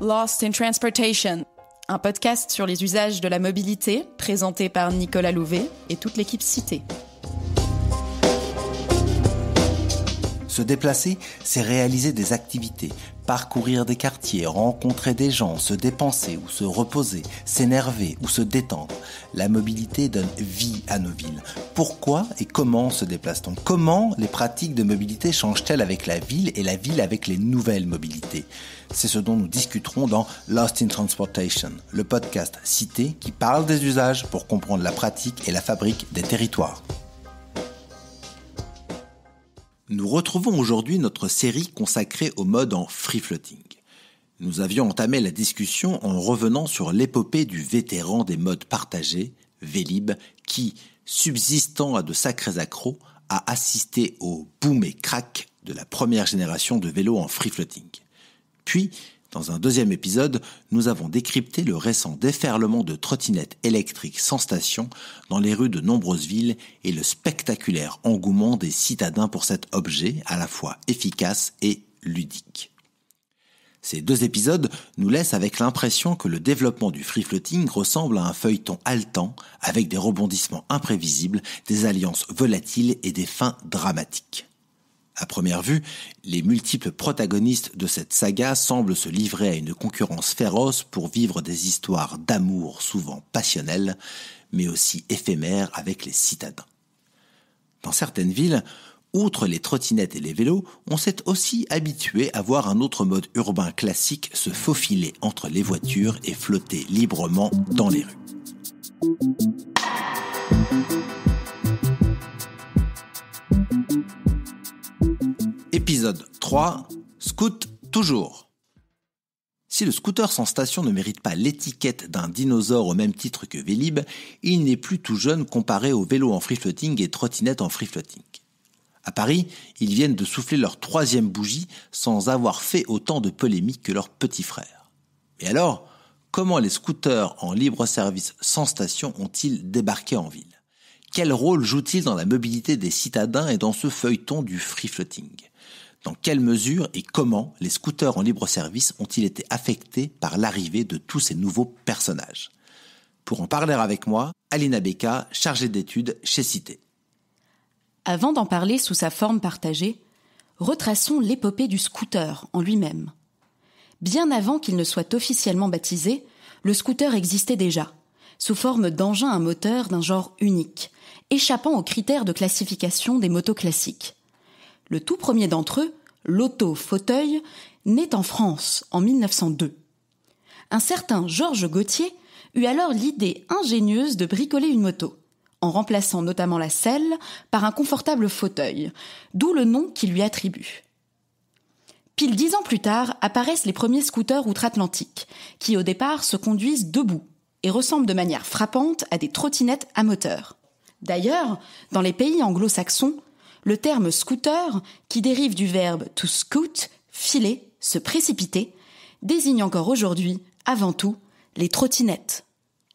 Lost in Transportation, un podcast sur les usages de la mobilité, présenté par Nicolas Louvet et toute l'équipe Cité. Se déplacer, c'est réaliser des activités, parcourir des quartiers, rencontrer des gens, se dépenser ou se reposer, s'énerver ou se détendre. La mobilité donne vie à nos villes. Pourquoi et comment se déplace-t-on ? Comment les pratiques de mobilité changent-elles avec la ville et la ville avec les nouvelles mobilités ? C'est ce dont nous discuterons dans Lost in Transportation, le podcast Cité qui parle des usages pour comprendre la pratique et la fabrique des territoires. Nous retrouvons aujourd'hui notre série consacrée au mode en free-floating. Nous avions entamé la discussion en revenant sur l'épopée du vétéran des modes partagés, Vélib, qui, subsistant à de sacrés accros, a assisté au boom et crack de la première génération de vélos en free-floating. Puis, dans un deuxième épisode, nous avons décrypté le récent déferlement de trottinettes électriques sans station dans les rues de nombreuses villes et le spectaculaire engouement des citadins pour cet objet à la fois efficace et ludique. Ces deux épisodes nous laissent avec l'impression que le développement du free-floating ressemble à un feuilleton haletant avec des rebondissements imprévisibles, des alliances volatiles et des fins dramatiques. À première vue, les multiples protagonistes de cette saga semblent se livrer à une concurrence féroce pour vivre des histoires d'amour souvent passionnelles, mais aussi éphémères avec les citadins. Dans certaines villes, outre les trottinettes et les vélos, on s'est aussi habitué à voir un autre mode urbain classique se faufiler entre les voitures et flotter librement dans les rues. Épisode 3, Scoot toujours. Si le scooter sans station ne mérite pas l'étiquette d'un dinosaure au même titre que Vélib, il n'est plus tout jeune comparé aux vélos en free-floating et trottinettes en free-floating. À Paris, ils viennent de souffler leur 3e bougie sans avoir fait autant de polémiques que leurs petits frères. Mais alors, comment les scooters en libre-service sans station ont-ils débarqué en ville ? Quel rôle jouent-ils dans la mobilité des citadins et dans ce feuilleton du free-floating ? Dans quelle mesure et comment les scooters en libre-service ont-ils été affectés par l'arrivée de tous ces nouveaux personnages ? Pour en parler avec moi, Alina Becca, chargée d'études chez Cité. Avant d'en parler sous sa forme partagée, retraçons l'épopée du scooter en lui-même. Bien avant qu'il ne soit officiellement baptisé, le scooter existait déjà, sous forme d'engin à moteur d'un genre unique, échappant aux critères de classification des motos classiques. Le tout premier d'entre eux, l'auto-fauteuil, naît en France en 1902. Un certain Georges Gautier eut alors l'idée ingénieuse de bricoler une moto, en remplaçant notamment la selle par un confortable fauteuil, d'où le nom qu'il lui attribue. Pile 10 ans plus tard apparaissent les premiers scooters outre-Atlantique, qui au départ se conduisent debout et ressemblent de manière frappante à des trottinettes à moteur. D'ailleurs, dans les pays anglo-saxons, le terme scooter, qui dérive du verbe to scoot, filer, se précipiter, désigne encore aujourd'hui, avant tout, les trottinettes.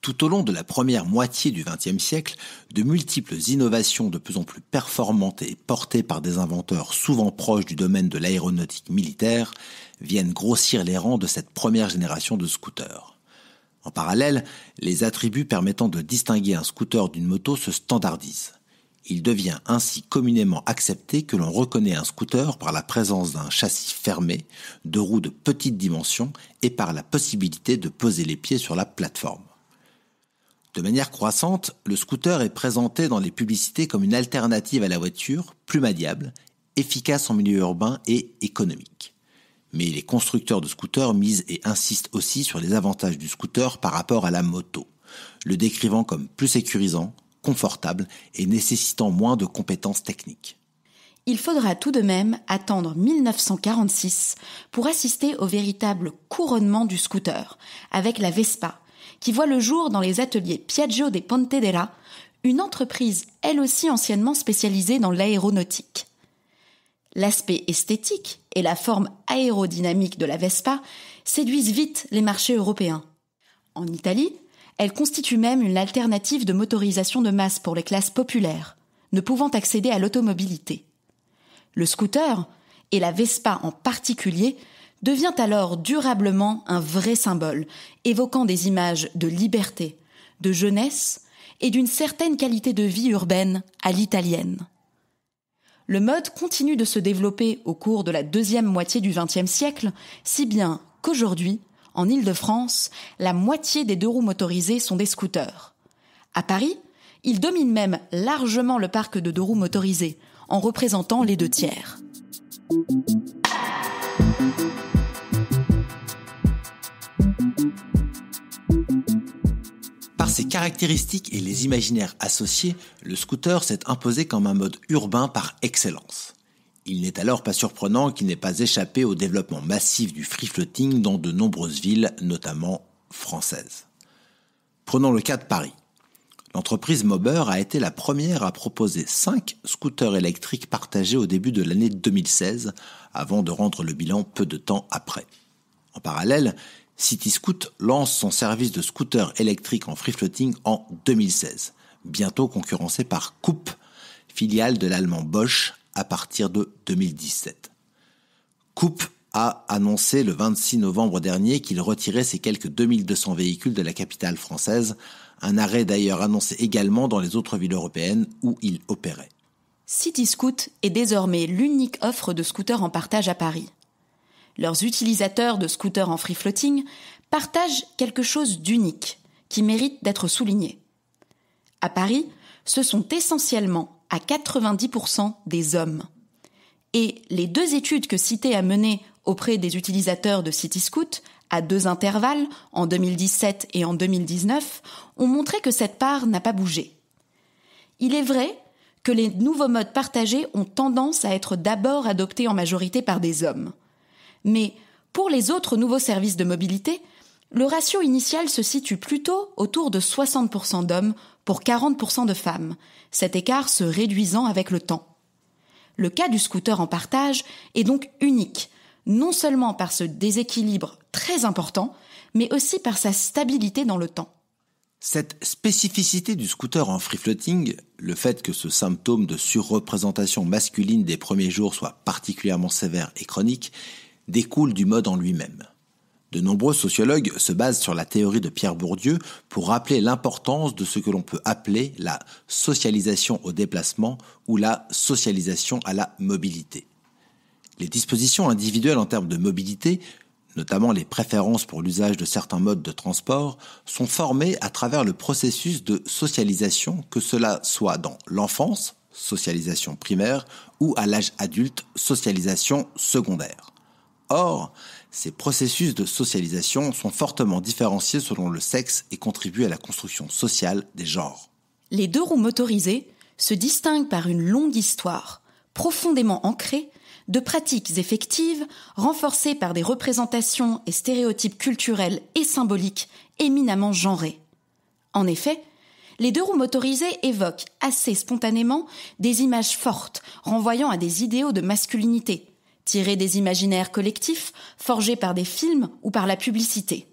Tout au long de la première moitié du XXe siècle, de multiples innovations de plus en plus performantes et portées par des inventeurs souvent proches du domaine de l'aéronautique militaire viennent grossir les rangs de cette première génération de scooters. En parallèle, les attributs permettant de distinguer un scooter d'une moto se standardisent. Il devient ainsi communément accepté que l'on reconnaît un scooter par la présence d'un châssis fermé, de roues de petite dimension et par la possibilité de poser les pieds sur la plateforme. De manière croissante, le scooter est présenté dans les publicités comme une alternative à la voiture, plus maniable, efficace en milieu urbain et économique. Mais les constructeurs de scooters misent et insistent aussi sur les avantages du scooter par rapport à la moto, le décrivant comme plus sécurisant, confortable et nécessitant moins de compétences techniques. Il faudra tout de même attendre 1946 pour assister au véritable couronnement du scooter, avec la Vespa, qui voit le jour dans les ateliers Piaggio dei Pontedera, une entreprise elle aussi anciennement spécialisée dans l'aéronautique. L'aspect esthétique et la forme aérodynamique de la Vespa séduisent vite les marchés européens. En Italie, elle constitue même une alternative de motorisation de masse pour les classes populaires, ne pouvant accéder à l'automobilité. Le scooter, et la Vespa en particulier, devient alors durablement un vrai symbole, évoquant des images de liberté, de jeunesse et d'une certaine qualité de vie urbaine à l'italienne. Le mode continue de se développer au cours de la deuxième moitié du XXe siècle, si bien qu'aujourd'hui, en Île-de-France, la moitié des deux-roues motorisés sont des scooters. À Paris, ils dominent même largement le parc de deux-roues motorisés, en représentant les 2/3. Par ses caractéristiques et les imaginaires associés, le scooter s'est imposé comme un mode urbain par excellence. Il n'est alors pas surprenant qu'il n'ait pas échappé au développement massif du free-floating dans de nombreuses villes, notamment françaises. Prenons le cas de Paris. L'entreprise Mober a été la première à proposer 5 scooters électriques partagés au début de l'année 2016, avant de rendre le bilan peu de temps après. En parallèle, Cityscoot lance son service de scooter électrique en free-floating en 2016, bientôt concurrencé par Coop, filiale de l'allemand Bosch, à partir de 2017. Coop a annoncé le 26 novembre dernier qu'il retirait ses quelques 2200 véhicules de la capitale française, un arrêt d'ailleurs annoncé également dans les autres villes européennes où il opérait. Cityscoot est désormais l'unique offre de scooters en partage à Paris. Leurs utilisateurs de scooters en free-floating partagent quelque chose d'unique, qui mérite d'être souligné. À Paris, ce sont essentiellement à 90% des hommes. Et les 2 études que Cité a menées auprès des utilisateurs de Cityscoot, à 2 intervalles, en 2017 et en 2019, ont montré que cette part n'a pas bougé. Il est vrai que les nouveaux modes partagés ont tendance à être d'abord adoptés en majorité par des hommes. Mais pour les autres nouveaux services de mobilité, le ratio initial se situe plutôt autour de 60% d'hommes pour 40% de femmes, cet écart se réduisant avec le temps. Le cas du scooter en partage est donc unique, non seulement par ce déséquilibre très important, mais aussi par sa stabilité dans le temps. Cette spécificité du scooter en free-floating, le fait que ce symptôme de surreprésentation masculine des premiers jours soit particulièrement sévère et chronique, découle du mode en lui-même. De nombreux sociologues se basent sur la théorie de Pierre Bourdieu pour rappeler l'importance de ce que l'on peut appeler la socialisation au déplacement ou la socialisation à la mobilité. Les dispositions individuelles en termes de mobilité, notamment les préférences pour l'usage de certains modes de transport, sont formées à travers le processus de socialisation, que cela soit dans l'enfance, socialisation primaire, ou à l'âge adulte, socialisation secondaire. Or, ces processus de socialisation sont fortement différenciés selon le sexe et contribuent à la construction sociale des genres. Les deux-roues motorisés se distinguent par une longue histoire, profondément ancrée, de pratiques effectives, renforcées par des représentations et stéréotypes culturels et symboliques éminemment genrés. En effet, les deux-roues motorisés évoquent assez spontanément des images fortes, renvoyant à des idéaux de masculinité, tirés des imaginaires collectifs forgés par des films ou par la publicité.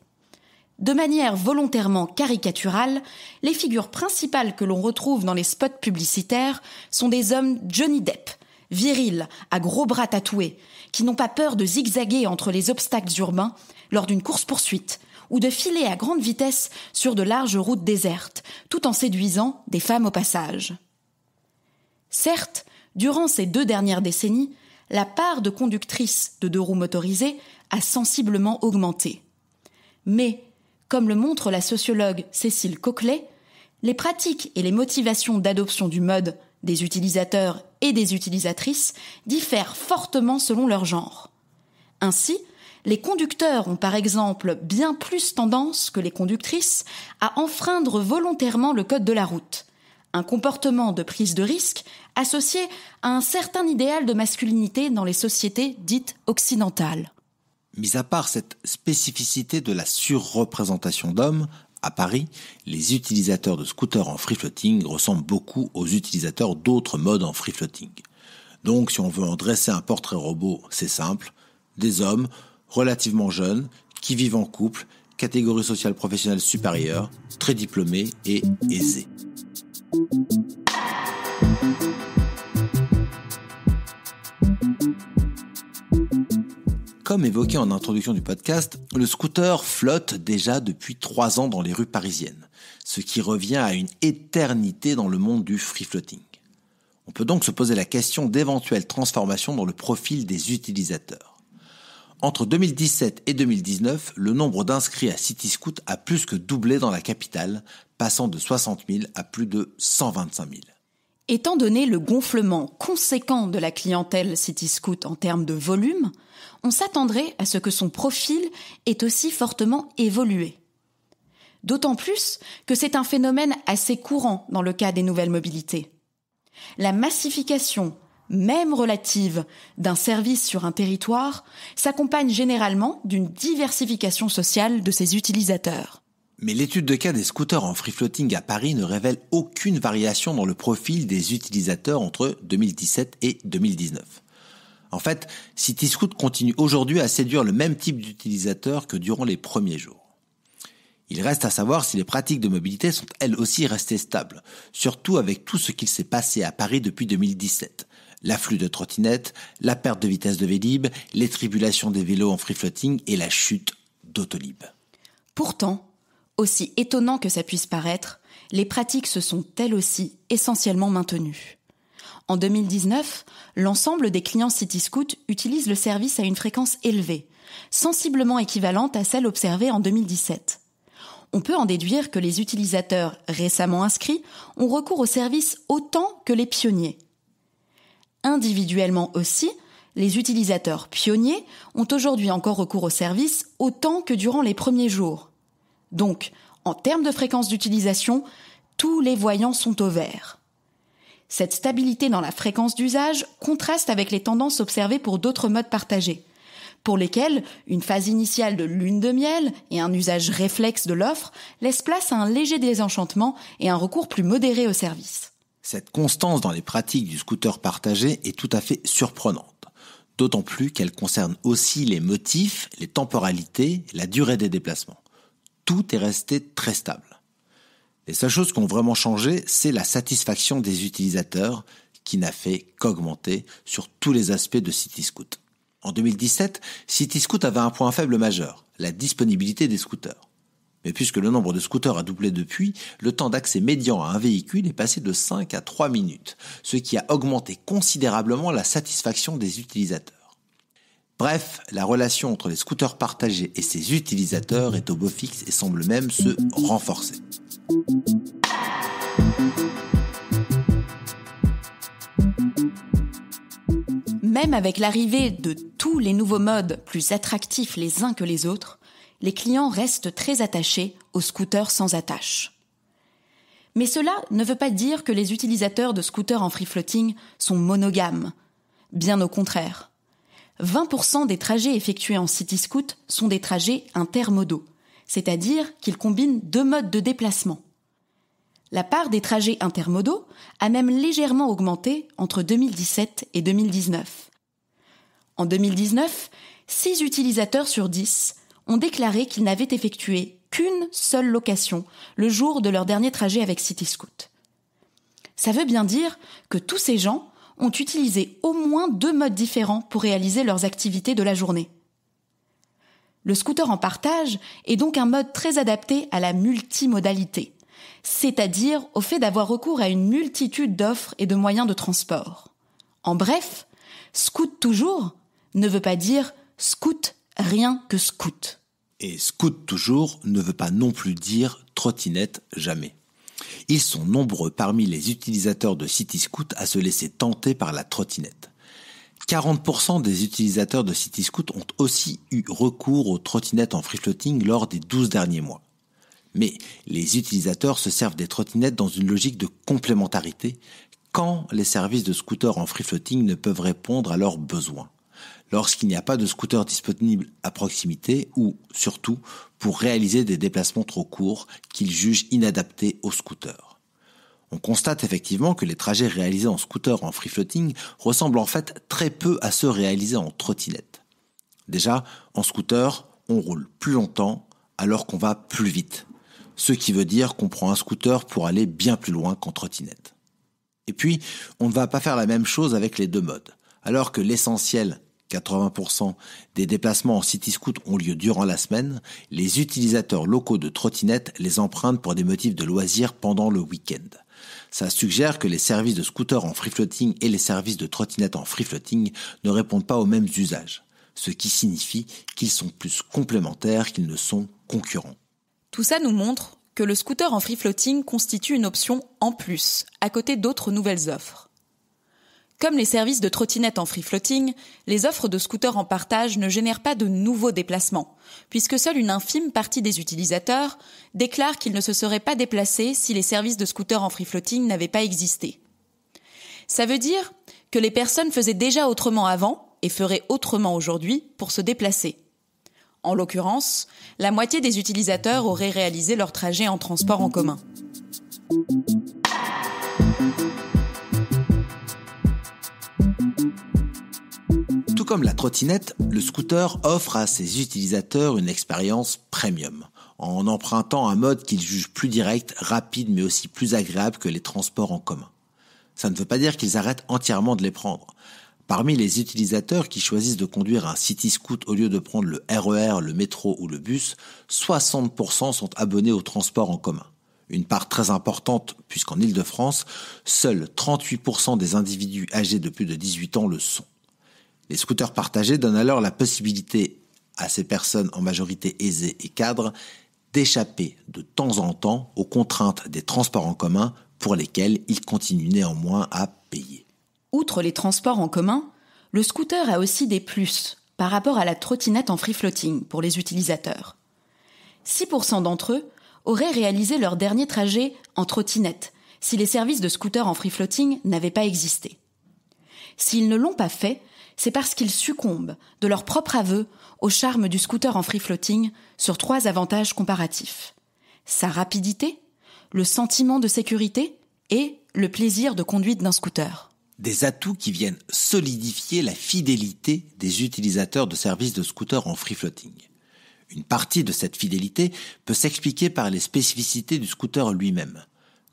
De manière volontairement caricaturale, les figures principales que l'on retrouve dans les spots publicitaires sont des hommes Johnny Depp, virils, à gros bras tatoués, qui n'ont pas peur de zigzaguer entre les obstacles urbains lors d'une course-poursuite ou de filer à grande vitesse sur de larges routes désertes, tout en séduisant des femmes au passage. Certes, durant ces 2 dernières décennies, la part de conductrices de deux-roues motorisées a sensiblement augmenté. Mais, comme le montre la sociologue Cécile Coquelet, les pratiques et les motivations d'adoption du mode des utilisateurs et des utilisatrices diffèrent fortement selon leur genre. Ainsi, les conducteurs ont par exemple bien plus tendance que les conductrices à enfreindre volontairement le code de la route, un comportement de prise de risque associé à un certain idéal de masculinité dans les sociétés dites occidentales. Mis à part cette spécificité de la surreprésentation d'hommes, à Paris, les utilisateurs de scooters en free-floating ressemblent beaucoup aux utilisateurs d'autres modes en free-floating. Donc, si on veut en dresser un portrait robot, c'est simple. Des hommes relativement jeunes, qui vivent en couple, catégorie sociale professionnelle supérieure, très diplômés et aisés. comme évoqué en introduction du podcast, le scooter flotte déjà depuis 3 ans dans les rues parisiennes, ce qui revient à une éternité dans le monde du free-floating. On peut donc se poser la question d'éventuelles transformations dans le profil des utilisateurs. Entre 2017 et 2019, le nombre d'inscrits à Cityscoot a plus que doublé dans la capitale, passant de 60 000 à plus de 125 000. Étant donné le gonflement conséquent de la clientèle Cityscoot en termes de volume, on s'attendrait à ce que son profil ait aussi fortement évolué. D'autant plus que c'est un phénomène assez courant dans le cas des nouvelles mobilités. La massification, même relative, d'un service sur un territoire s'accompagne généralement d'une diversification sociale de ses utilisateurs. Mais l'étude de cas des scooters en free-floating à Paris ne révèle aucune variation dans le profil des utilisateurs entre 2017 et 2019. En fait, Cityscoot continue aujourd'hui à séduire le même type d'utilisateurs que durant les premiers jours. Il reste à savoir si les pratiques de mobilité sont elles aussi restées stables, surtout avec tout ce qu'il s'est passé à Paris depuis 2017. L'afflux de trottinettes, la perte de vitesse de Vélib, les tribulations des vélos en free-floating et la chute d'Autolib. Pourtant, aussi étonnant que ça puisse paraître, les pratiques se sont elles aussi essentiellement maintenues. En 2019, l'ensemble des clients Cityscoot utilisent le service à une fréquence élevée, sensiblement équivalente à celle observée en 2017. On peut en déduire que les utilisateurs récemment inscrits ont recours au service autant que les pionniers. Individuellement aussi, les utilisateurs pionniers ont aujourd'hui encore recours au service autant que durant les premiers jours. Donc, en termes de fréquence d'utilisation, tous les voyants sont au vert. Cette stabilité dans la fréquence d'usage contraste avec les tendances observées pour d'autres modes partagés, pour lesquels une phase initiale de lune de miel et un usage réflexe de l'offre laissent place à un léger désenchantement et un recours plus modéré au service. Cette constance dans les pratiques du scooter partagé est tout à fait surprenante, d'autant plus qu'elle concerne aussi les motifs, les temporalités, la durée des déplacements. Tout est resté très stable. Les seules choses qui ont vraiment changé, c'est la satisfaction des utilisateurs qui n'a fait qu'augmenter sur tous les aspects de Cityscoot. En 2017, Cityscoot avait un point faible majeur, la disponibilité des scooters. Mais puisque le nombre de scooters a doublé depuis, le temps d'accès médian à un véhicule est passé de 5 à 3 minutes, ce qui a augmenté considérablement la satisfaction des utilisateurs. Bref, la relation entre les scooters partagés et ses utilisateurs est au beau fixe et semble même se renforcer. Même avec l'arrivée de tous les nouveaux modes plus attractifs les uns que les autres, les clients restent très attachés aux scooters sans attache. Mais cela ne veut pas dire que les utilisateurs de scooters en free-floating sont monogames. Bien au contraire. 20% des trajets effectués en Cityscoot sont des trajets intermodaux, c'est-à-dire qu'ils combinent 2 modes de déplacement. La part des trajets intermodaux a même légèrement augmenté entre 2017 et 2019. En 2019, 6 utilisateurs sur 10 ont déclaré qu'ils n'avaient effectué qu'une seule location le jour de leur dernier trajet avec Cityscoot. Ça veut bien dire que tous ces gens ont utilisé au moins 2 modes différents pour réaliser leurs activités de la journée. Le scooter en partage est donc un mode très adapté à la multimodalité, c'est-à-dire au fait d'avoir recours à une multitude d'offres et de moyens de transport. En bref, scoot toujours ne veut pas dire scoot rien que scoot. Et scoot toujours ne veut pas non plus dire trottinette jamais. Ils sont nombreux parmi les utilisateurs de Cityscoot à se laisser tenter par la trottinette. 40% des utilisateurs de Cityscoot ont aussi eu recours aux trottinettes en free-floating lors des 12 derniers mois. Mais les utilisateurs se servent des trottinettes dans une logique de complémentarité quand les services de scooters en free-floating ne peuvent répondre à leurs besoins, lorsqu'il n'y a pas de scooter disponible à proximité ou, surtout, pour réaliser des déplacements trop courts qu'ils jugent inadaptés aux scooters. On constate effectivement que les trajets réalisés en scooter en free-floating ressemblent en fait très peu à ceux réalisés en trottinette. Déjà, en scooter, on roule plus longtemps alors qu'on va plus vite, ce qui veut dire qu'on prend un scooter pour aller bien plus loin qu'en trottinette. Et puis, on ne va pas faire la même chose avec les 2 modes. Alors que l'essentiel 80% des déplacements en CityScoot ont lieu durant la semaine, les utilisateurs locaux de trottinettes les empruntent pour des motifs de loisirs pendant le week-end. Ça suggère que les services de scooters en free-floating et les services de trottinettes en free-floating ne répondent pas aux mêmes usages, ce qui signifie qu'ils sont plus complémentaires qu'ils ne sont concurrents. Tout ça nous montre que le scooter en free-floating constitue une option en plus, à côté d'autres nouvelles offres. Comme les services de trottinettes en free-floating, les offres de scooters en partage ne génèrent pas de nouveaux déplacements, puisque seule une infime partie des utilisateurs déclarent qu'ils ne se seraient pas déplacés si les services de scooters en free-floating n'avaient pas existé. Ça veut dire que les personnes faisaient déjà autrement avant et feraient autrement aujourd'hui pour se déplacer. En l'occurrence, la moitié des utilisateurs auraient réalisé leur trajet en transport en commun. Tout comme la trottinette, le scooter offre à ses utilisateurs une expérience premium, en empruntant un mode qu'ils jugent plus direct, rapide mais aussi plus agréable que les transports en commun. Ça ne veut pas dire qu'ils arrêtent entièrement de les prendre. Parmi les utilisateurs qui choisissent de conduire un CityScoot au lieu de prendre le RER, le métro ou le bus, 60% sont abonnés au transport en commun. Une part très importante puisqu'en Île-de-France, seuls 38% des individus âgés de plus de 18 ans le sont. Les scooters partagés donnent alors la possibilité à ces personnes en majorité aisées et cadres d'échapper de temps en temps aux contraintes des transports en commun pour lesquels ils continuent néanmoins à payer. Outre les transports en commun, le scooter a aussi des plus par rapport à la trottinette en free-floating pour les utilisateurs. 6% d'entre eux auraient réalisé leur dernier trajet en trottinette si les services de scooter en free-floating n'avaient pas existé. S'ils ne l'ont pas fait, c'est parce qu'ils succombent, de leur propre aveu, au charme du scooter en free-floating sur 3 avantages comparatifs. Sa rapidité, le sentiment de sécurité et le plaisir de conduite d'un scooter. Des atouts qui viennent solidifier la fidélité des utilisateurs de services de scooter en free-floating. Une partie de cette fidélité peut s'expliquer par les spécificités du scooter lui-même.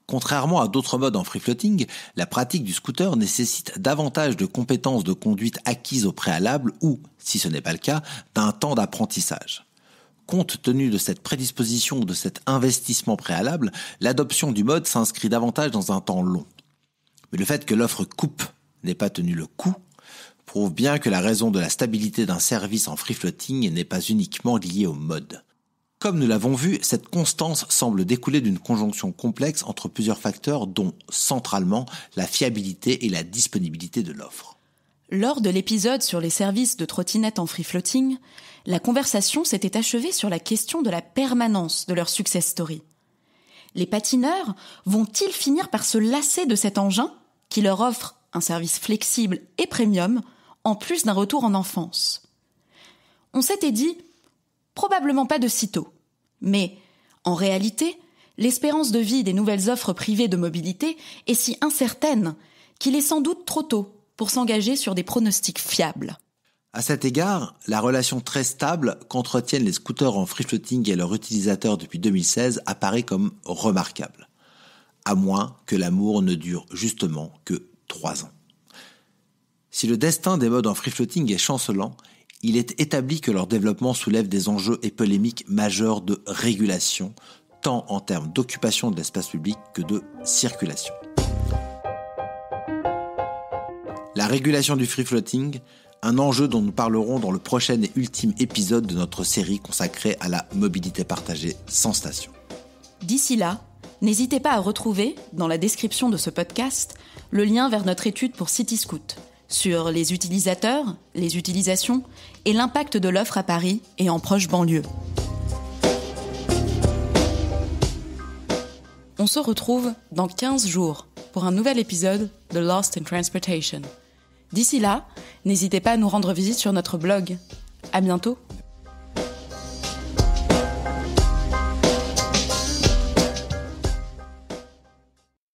Contrairement à d'autres modes en free-floating, la pratique du scooter nécessite davantage de compétences de conduite acquises au préalable ou, si ce n'est pas le cas, d'un temps d'apprentissage. Compte tenu de cette prédisposition ou de cet investissement préalable, l'adoption du mode s'inscrit davantage dans un temps long. Mais le fait que l'offre coupe n'ait pas tenu le coup prouve bien que la raison de la stabilité d'un service en free-floating n'est pas uniquement liée au mode. Comme nous l'avons vu, cette constance semble découler d'une conjonction complexe entre plusieurs facteurs dont, centralement, la fiabilité et la disponibilité de l'offre. Lors de l'épisode sur les services de trottinettes en free-floating, la conversation s'était achevée sur la question de la permanence de leur success story. Les patineurs vont-ils finir par se lasser de cet engin qui leur offre un service flexible et premium, en plus d'un retour en enfance? On s'était dit, probablement pas de sitôt. Mais, en réalité, l'espérance de vie des nouvelles offres privées de mobilité est si incertaine qu'il est sans doute trop tôt pour s'engager sur des pronostics fiables. À cet égard, la relation très stable qu'entretiennent les scooters en free-floating et leurs utilisateurs depuis 2016 apparaît comme remarquable. À moins que l'amour ne dure justement que 3 ans. Si le destin des modes en free-floating est chancelant, il est établi que leur développement soulève des enjeux et polémiques majeurs de régulation, tant en termes d'occupation de l'espace public que de circulation. La régulation du free-floating, un enjeu dont nous parlerons dans le prochain et ultime épisode de notre série consacrée à la mobilité partagée sans station. D'ici là, n'hésitez pas à retrouver, dans la description de ce podcast, le lien vers notre étude pour CityScoot, sur les utilisateurs, les utilisations et l'impact de l'offre à Paris et en proche banlieue. On se retrouve dans 15 jours pour un nouvel épisode de Lost in Transportation. D'ici là, n'hésitez pas à nous rendre visite sur notre blog. À bientôt!